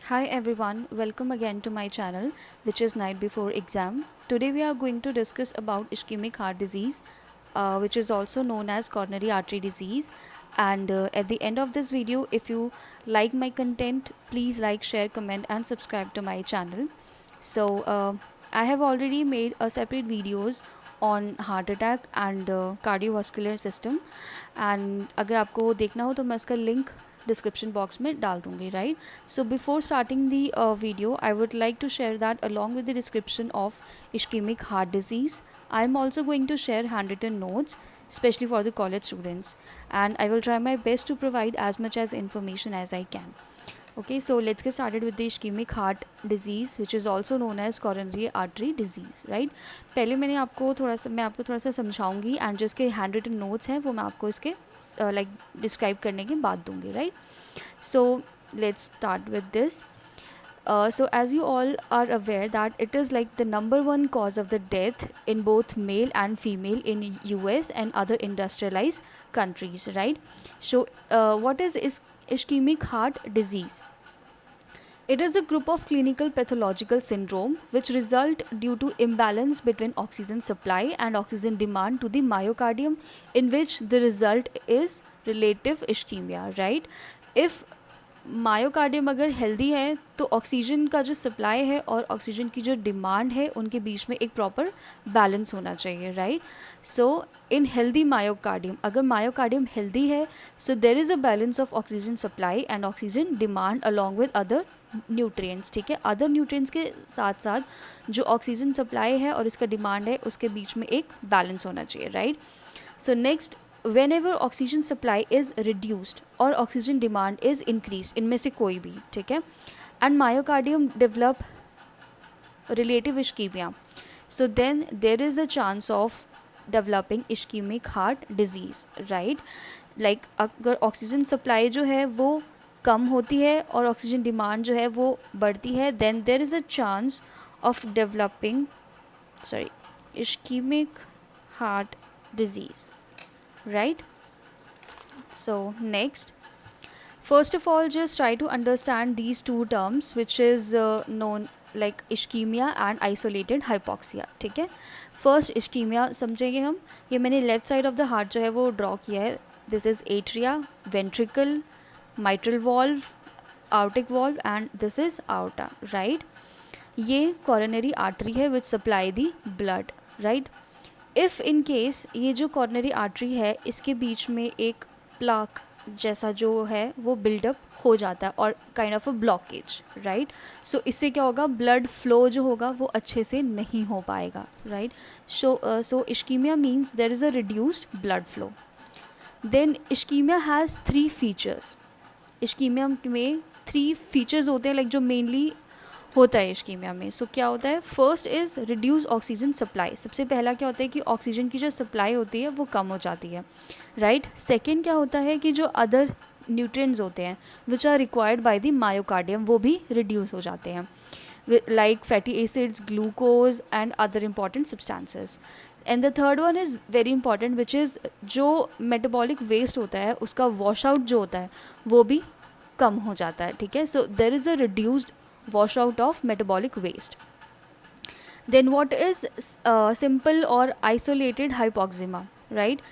Hi everyone, welcome again to my channel, which is Night Before Exam. Today we are going to discuss about ischemic heart disease, which is also known as coronary artery disease. And at the end of this video, if you like my content, please like, share, comment, and subscribe to my channel. So I have already made a separate videos on heart attack and cardiovascular system. And अगर आपको देखना हो तो मैं इसका link description box में डाल दूँगी, right. So before starting the video I would like to share that along with the description of ischemic heart disease, I am also going to share handwritten notes, especially for the college students, and I will try my best to provide as much as information as I can. Okay, so let's get started with the ischemic heart disease, which is also known as coronary artery disease, right. पहले मैं आपको थोड़ा सा समझाऊंगी, and जो इसके hand written notes हैं वो मैं आपको इसके लाइक डिस्क्राइब करने के बाद दूंगी, right. So let's start with this. So as you all are aware that it is like the number one cause of the death in both male and female in US and other industrialized countries, right. So what is ischemic heart disease? It is a group of clinical pathological syndrome which result due to imbalance between oxygen supply and oxygen demand to the myocardium, in which the result is relative ischemia, right. If myocardium अगर healthy है तो oxygen का जो supply है और oxygen की जो demand है उनके बीच में एक प्रॉपर बैलेंस होना चाहिए, right. So in healthy myocardium, अगर मायोकार्डियम हेल्दी है, so there is a balance of oxygen supply and oxygen demand along with other nutrients, ठीक है. अदर न्यूट्रिएंट्स के साथ साथ जो ऑक्सीजन सप्लाई है और इसका डिमांड है उसके बीच में एक बैलेंस होना चाहिए, right. So next, whenever oxygen supply is reduced और oxygen demand is increased, इनमें से कोई भी, ठीक है, and myocardium develop relative ischemia, so then there is a chance of developing ischemic heart disease, right. like अगर ऑक्सीजन सप्लाई जो है वो कम होती है और ऑक्सीजन डिमांड जो है वो बढ़ती है, then there is a chance of developing ischemic heart disease, right. So next, first of all just try to understand these two terms which is known like ischemia and isolated hypoxia, ठीक है. First ischemia समझेंगे हम. ये मैंने left side of the heart जो है वो draw किया है. This is atria, ventricle, mitral valve, आउटिक valve and this is outta, right. ये कॉरोनरी आर्टरी है which supply the blood, right. If in case ये जो कॉर्नरी आर्टरी है इसके बीच में एक प्लाक जैसा जो है वो बिल्डअप हो जाता है और kind of a blockage, right. So इससे क्या होगा, ब्लड फ्लो जो होगा वो अच्छे से नहीं हो पाएगा, right. So ischaemia means there is a reduced blood flow. Then ischaemia has 3 features. Ischaemia में 3 फीचर्स होते हैं लाइक जो मेनली होता है इश्कीमिया में. सो क्या होता है, first is reduce oxygen supply. सबसे पहला क्या होता है कि ऑक्सीजन की जो सप्लाई होती है वो कम हो जाती है, राइट. सेकेंड क्या होता है कि जो अदर न्यूट्रिएंट्स होते हैं which are required by the myocardium वो भी रिड्यूस हो जाते हैं, like fatty acids, glucose and other important substances. And the third one is very important which is जो मेटाबॉलिक वेस्ट होता है उसका वॉश आउट जो होता है वो भी कम हो जाता है, ठीक है. So there is a reduced wash out of metabolic waste. Then what is simple or isolated hypoxemia, right.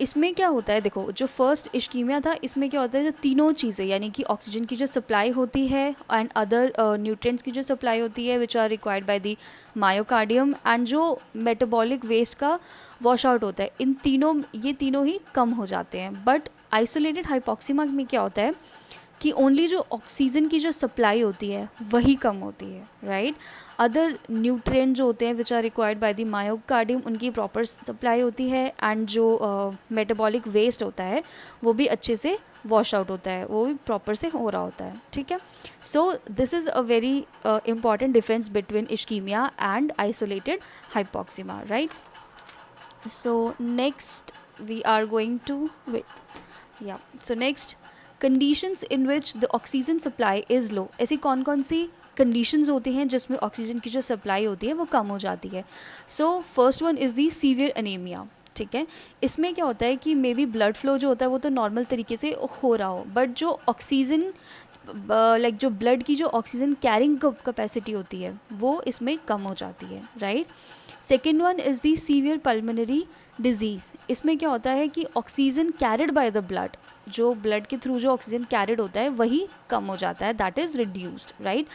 इसमें क्या होता है, देखो जो फर्स्ट इश्कीमिया था इसमें क्या होता है, जो तीनों चीज़ें यानी कि ऑक्सीजन की जो सप्लाई होती है एंड अदर न्यूट्रिएंट्स की जो सप्लाई होती है which are required by the myocardium and जो मेटाबॉलिक वेस्ट का वॉश आउट होता है, ये तीनों ही कम हो जाते हैं. बट आइसोलेटेड हाइपोक्सीमा में क्या होता है कि ओनली जो ऑक्सीजन की जो सप्लाई होती है वही कम होती है, राइट. अदर न्यूट्रिएंट जो होते हैं which are required by the myocardium उनकी प्रॉपर सप्लाई होती है एंड जो मेटाबॉलिक वेस्ट होता है वो भी अच्छे से वॉश आउट होता है, वो भी प्रॉपर से हो रहा होता है, ठीक है. So this is a very important difference between ischaemia and isolated hypoxaemia, right. So next we are going to so next, conditions in which the oxygen supply is low. ऐसी कौन कौन सी कंडीशंस होती हैं जिसमें ऑक्सीजन की जो supply होती है वो कम हो जाती है. So first one is the severe anaemia, ठीक है. इसमें क्या होता है कि मे बी ब्लड फ्लो जो होता है वो तो नॉर्मल तरीके से हो रहा हो, बट जो ऑक्सीजन लाइक जो ब्लड की जो ऑक्सीजन कैरिंग कैपेसिटी होती है वो इसमें कम हो जाती है, right. Second one is the severe pulmonary disease. इसमें क्या होता है कि oxygen carried by the blood, जो ब्लड के थ्रू जो ऑक्सीजन कैरिड होता है वही कम हो जाता है, that is reduced, right.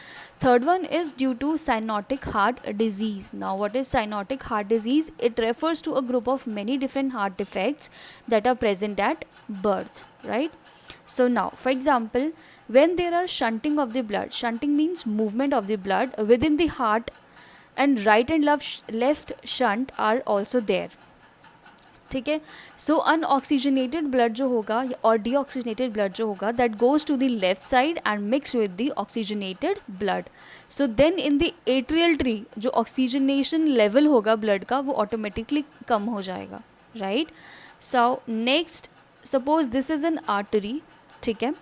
Third one is due to cyanotic heart disease. Now what is cyanotic heart disease? It refers to a group of many different heart defects that are present at birth, right? So now, for example, when there are shunting of the blood, shunting means movement of the blood within the heart, and right and left shunt are also there, ठीक है। सो अनऑक्सीजनेटेड blood जो होगा और deoxygenated blood जो होगा that goes to the left side and mix with the oxygenated blood. So then in the atrial tree जो oxygenation level होगा blood का वो ऑटोमेटिकली कम हो जाएगा, right. So next, suppose this is an artery, ठीक है,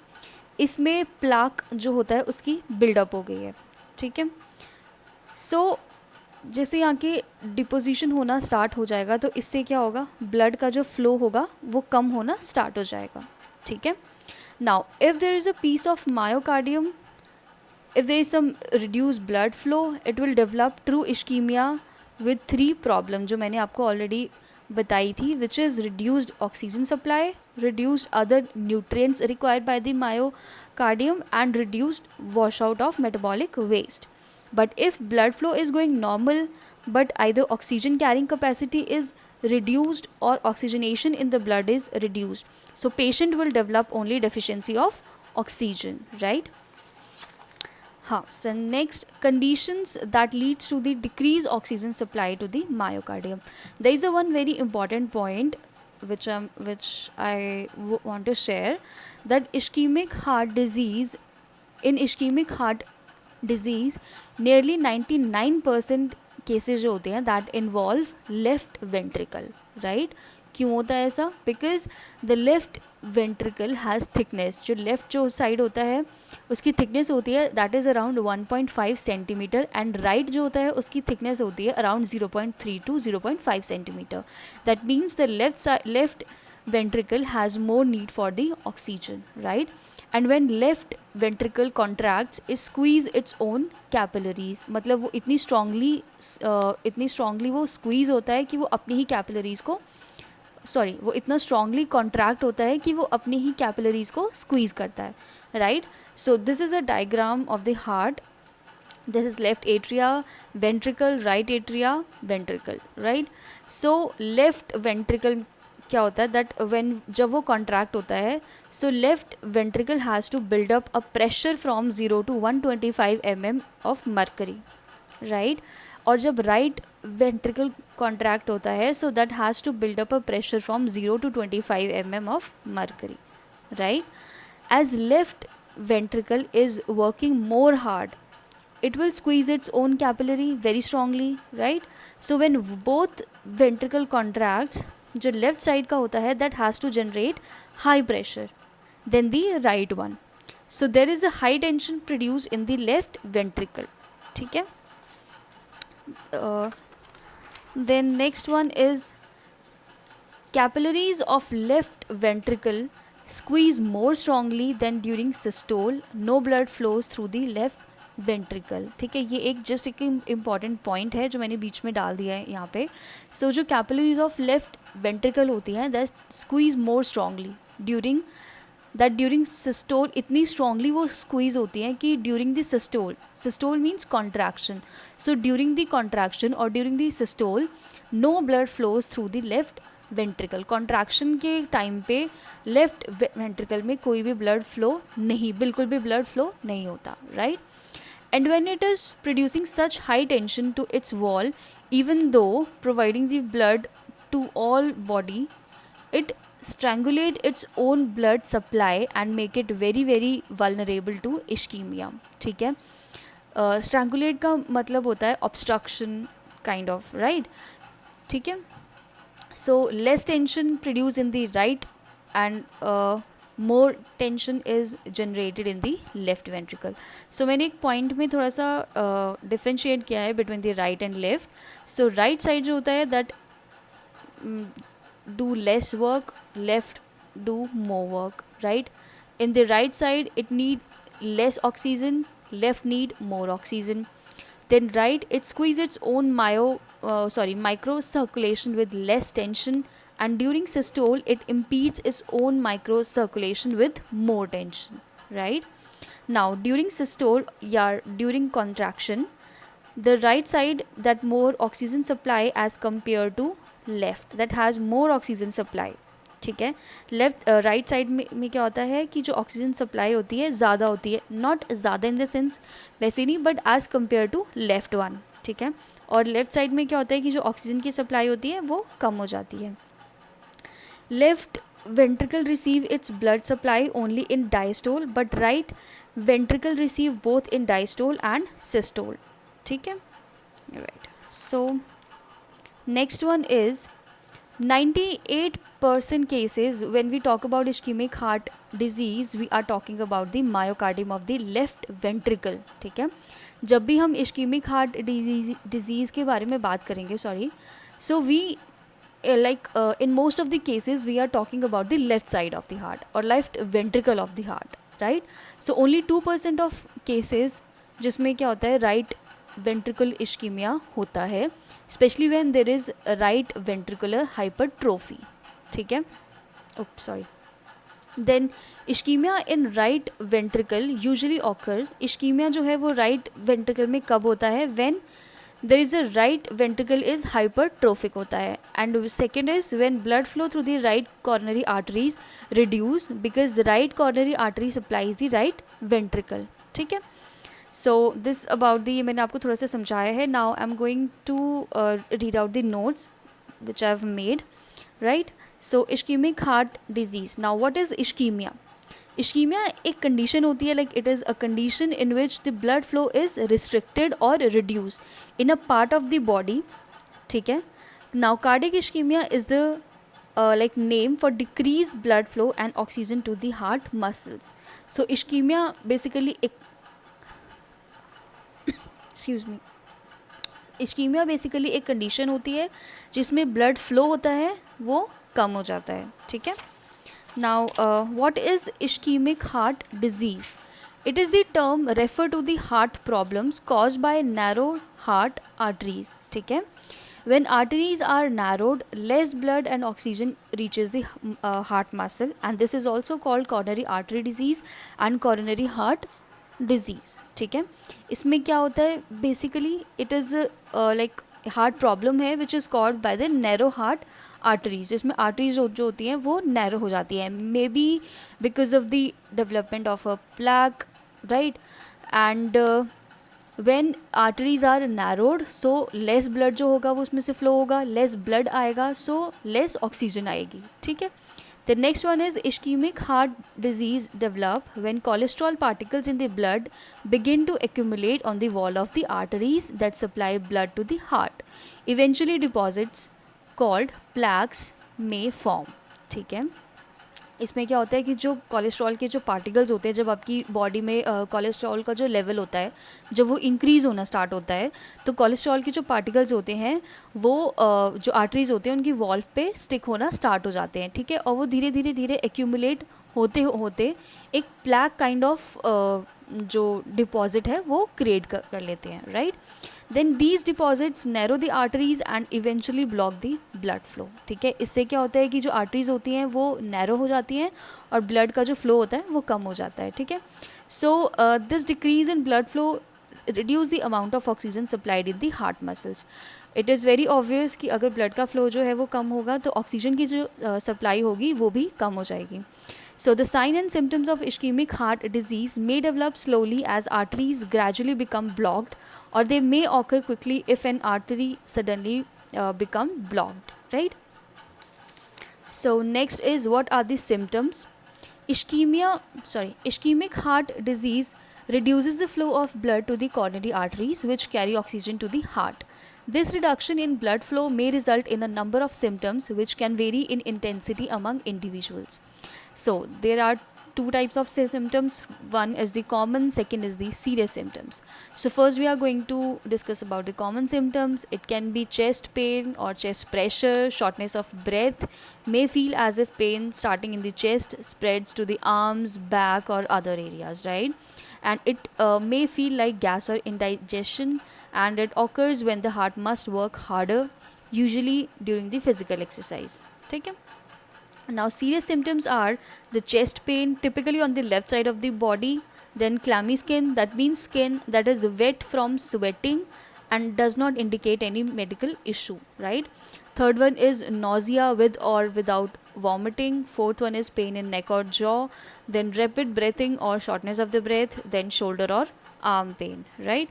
इसमें प्लाक जो होता है उसकी बिल्डअप हो गई है, ठीक है। सो जैसे यहाँ के डिपोजिशन होना स्टार्ट हो जाएगा तो इससे क्या होगा, ब्लड का जो फ्लो होगा वो कम होना स्टार्ट हो जाएगा, ठीक है। Now if there is a piece of myocardium, if there is some reduce blood flow, it will develop true ischaemia with 3 problem जो मैंने आपको ऑलरेडी बताई थी, which is reduced oxygen supply, reduced other nutrients required by the myocardium, and reduced washout of metabolic waste. But if blood flow is going normal but either oxygen carrying capacity is reduced or oxygenation in the blood is reduced, so patient will develop only deficiency of oxygen, right? So next, conditions that leads to the decreased oxygen supply to the myocardium. There is a one very important point which I want to share, that ischemic heart disease, in ischemic heart disease nearly 99% cases जो होते हैं that involve left ventricle, right? क्यों होता है ऐसा? Because the left ventricle has thickness, जो left जो side होता है उसकी थिकनेस होती है that is around 1.5 centimetre, and right जो होता है उसकी थिकनेस होती है around 0.3 to 0.5 centimetre. That means the left ventricle has more need for the oxygen, right? And when left ventricle contracts, it squeeze its own capillaries, मतलब वो इतनी strongly वो squeeze होता है कि वो अपनी ही capillaries को वो इतना स्ट्रांगली कॉन्ट्रैक्ट होता है कि वो अपनी ही कैपिलरीज को स्क्वीज़ करता है, right. So this is a diagram of the heart, this is left atria, ventricle, right atria, ventricle, right. So left ventricle क्या होता है दैट जब वो कॉन्ट्रैक्ट होता है, so left ventricle has to build up a pressure from 0 to 125 mm of mercury, right. और जब right ventricle contract होता है, so that has to build up a pressure from 0 to 25 mm of mercury, right. As left ventricle is working more hard, it will squeeze its own capillary very strongly, right? So when both ventricle contracts, जो left side का होता है that has to generate high pressure than the right one, so there is a high tension produced in the left ventricle, ठीक है। Then next one is capillaries of left ventricle squeeze more strongly than during systole, no blood flows through the left ventricle, ठीक है। ये एक just एक important point है जो मैंने बीच में डाल दिया है यहाँ पे। सो जो कैपिलरीज ऑफ लेफ्ट वेंट्रिकल होती हैं that squeeze more strongly during systole, इतनी स्ट्रांगली वो स्क्वीज होती हैं कि during the systole means contraction, so during the contraction और during the systole no blood flows through the left ventricle. Contraction के time पे लेफ्ट वेंट्रिकल में कोई भी ब्लड फ्लो नहीं, बिल्कुल भी ब्लड फ्लो नहीं होता, right. And when it is producing such high tension to its wall, even though providing the blood to all body, it strangulate its own blood supply and make it very very vulnerable to ischemia, ठीक है। strangulate का मतलब होता है obstruction kind of, right, ठीक है। so less tension produced in the right and more tension is generated in the left ventricle. so मैंने एक point में थोड़ा सा differentiate किया है between the right and left. so right side जो होता है that do less work, left do more work, right? In the right side it need less oxygen, left need more oxygen. Then right, it squeezes its own micro circulation with less tension, and during systole it impedes its own micro circulation with more tension, right? Now during systole, yeah, during contraction, the right side that more oxygen supply as compared to left that has more oxygen supply. ठीक है, left right side में क्या होता है कि जो oxygen supply होती है ज़्यादा होती है, नॉट ज़्यादा इन द सेंस वैसे नहीं, but as compare to left one, ठीक है। और लेफ्ट साइड में क्या होता है कि जो ऑक्सीजन की सप्लाई होती है वो कम हो जाती है। Left ventricle receive its blood supply only in diastole, but right ventricle receive both in diastole and systole, ठीक है, right। So next one is 98% cases when we talk about ischemic heart disease we are talking about the myocardium of the left ventricle, ठीक है। जब भी हम ischemic heart disease के बारे में बात करेंगे, sorry, so we in most of the cases we are talking about the left side of the heart or left ventricle of the heart, right? So only 2% of cases जिसमें क्या होता है right ventricle ischemia होता है, especially when there is right ventricular hypertrophy, ठीक है। oops sorry then ischemia in right ventricle usually occurs, ischemia जो है वो right ventricle में कब होता है, when there is a right ventricle is hypertrophic होता है, and second is when blood flow through the right coronary arteries reduce because the right coronary artery supplies the right ventricle, ठीक है। so this about the, मैंने आपको थोड़ा सा समझाया है। now I'm going to read out the notes which I've made, right? so ischemic heart disease, now what is ischemia? इश्कीमिया एक condition होती है, like it is a condition in which the blood flow is restricted और reduce in a part of the body, ठीक है। Now cardiac ischaemia is the like name for decreased blood flow and oxygen to the heart muscles. so ischemia basically excuse me, ischemia basically एक condition होती है जिसमें blood flow होता है वो कम हो जाता है, ठीक है। Now, what is ischemic heart disease? It is the term refer to the heart problems caused by narrow heart arteries, ठीक है। When arteries are narrowed, less blood and oxygen reaches the heart muscle, and this is also called coronary artery disease and coronary heart disease, ठीक है। इसमें क्या होता है, basically it is like heart problem है which is called by the narrow heart arteries, जिसमें arteries जो होती हैं वो नैरो हो जाती हैं, may be because of the development of a plaque, right. And when arteries are narrowed, so less blood जो होगा वो उसमें से फ्लो होगा, लेस ब्लड आएगा, सो लेस ऑक्सीजन आएगी, ठीक है। The next one is ischemic heart disease develop when cholesterol particles in the blood begin to accumulate on the wall of the arteries that supply blood to the heart. Eventually deposits called plaques may form, ठीक है। इसमें क्या होता है कि जो cholesterol के जो पार्टिकल्स होते हैं, जब आपकी बॉडी में कोलेस्ट्रॉल का जो लेवल होता है जब वो इंक्रीज़ होना स्टार्ट होता है, तो कोलेस्ट्रॉल के जो पार्टिकल्स होते हैं वो जो आर्टरीज होते हैं उनकी वॉल्व पे स्टिक होना स्टार्ट हो जाते हैं, ठीक है। और वो धीरे धीरे धीरे एक्यूमुलेट होते होते एक प्लैक काइंड ऑफ जो डिपॉजिट है वो क्रिएट कर लेते हैं, right. Then these deposits narrow the arteries and eventually block the blood flow, ठीक है। इससे क्या होता है कि जो आर्टरीज होती हैं वो नैरो हो जाती हैं और ब्लड का जो फ्लो होता है वो कम हो जाता है, ठीक है। So this decrease in blood flow reduce the amount of oxygen supplied in the heart muscles. It is very obvious कि अगर ब्लड का फ्लो जो है वो कम होगा तो ऑक्सीजन की जो सप्लाई होगी वो भी कम हो जाएगी। So the sign and symptoms of ischemic heart disease may develop slowly as arteries gradually become blocked, or they may occur quickly if an artery suddenly become blocked, right? So next is what are the symptoms? Ischemic heart disease reduces the flow of blood to the coronary arteries which carry oxygen to the heart. This reduction in blood flow may result in a number of symptoms which can vary in intensity among individuals. So there are two types of symptoms. One is the common, second is the serious symptoms. So first we are going to discuss about the common symptoms. It can be chest pain or chest pressure, shortness of breath, may feel as if pain starting in the chest spreads to the arms, back or other areas, right? and it may feel like gas or indigestion, and it occurs when the heart must work harder, usually during the physical exercise. ठीक है. Now, serious symptoms are the chest pain, typically on the left side of the body, then clammy skin, that means skin that is wet from sweating and does not indicate any medical issue, right? Third one is nausea with or without vomiting. Fourth one is pain in neck or jaw, then rapid breathing or shortness of the breath, then shoulder or arm pain, right?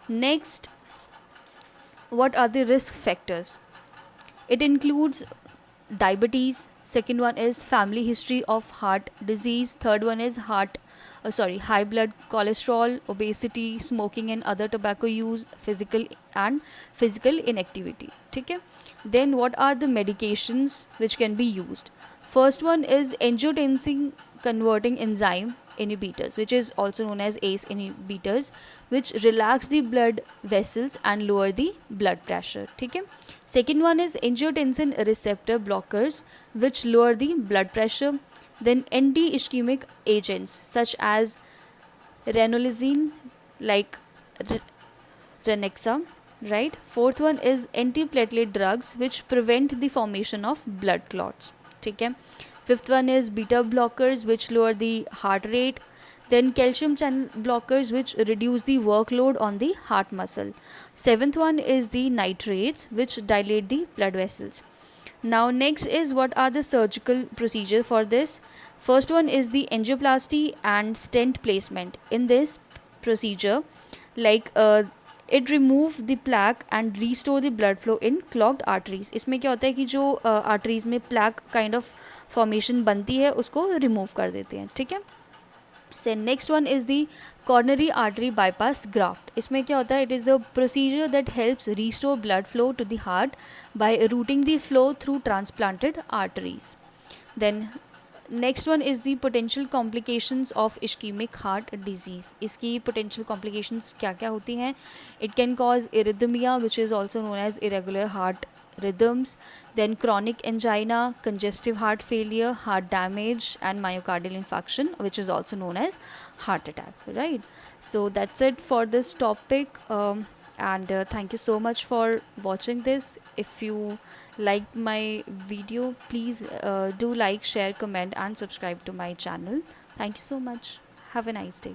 Next, what are the risk factors? It includes diabetes. Second one is family history of heart disease. Third one is high blood cholesterol, obesity, smoking and other tobacco use, physical inactivity. ठीक है. Then what are the medications which can be used? First one is angiotensin converting enzyme inhibitors, which is also known as ACE inhibitors, which relax the blood vessels and lower the blood pressure. ठीक है. Second one is angiotensin receptor blockers, which lower the blood pressure. Then anti-ischemic agents such as ranolazine, like Renexa, right? Fourth one is antiplatelet drugs, which prevent the formation of blood clots. ठीक है. Fifth one is beta blockers, which lower the heart rate. Then calcium channel blockers, which reduce the workload on the heart muscle. Seventh one is the nitrates, which dilate the blood vessels. Now next is what are the surgical procedure for this. First one is the angioplasty and stent placement. In this procedure, it remove the plaque and restore the blood flow in clogged arteries. इसमें क्या होता है कि जो arteries में plaque kind of formation बनती है उसको remove कर देते हैं. ठीक है. So next one is the coronary artery bypass graft. इसमें क्या होता है? It is a procedure that helps restore blood flow to the heart by routing the flow through transplanted arteries. Then next one is the potential complications of ischemic heart disease. इसकी potential complications क्या क्या होती हैं? It can cause arrhythmia, which is also known as irregular heart rhythms, then chronic angina, congestive heart failure, heart damage, and myocardial infarction, which is also known as heart attack, right? So that's it for this topic, and thank you so much for watching this. If you like my video, please do like, share, comment, and subscribe to my channel. Thank you so much. Have a nice day.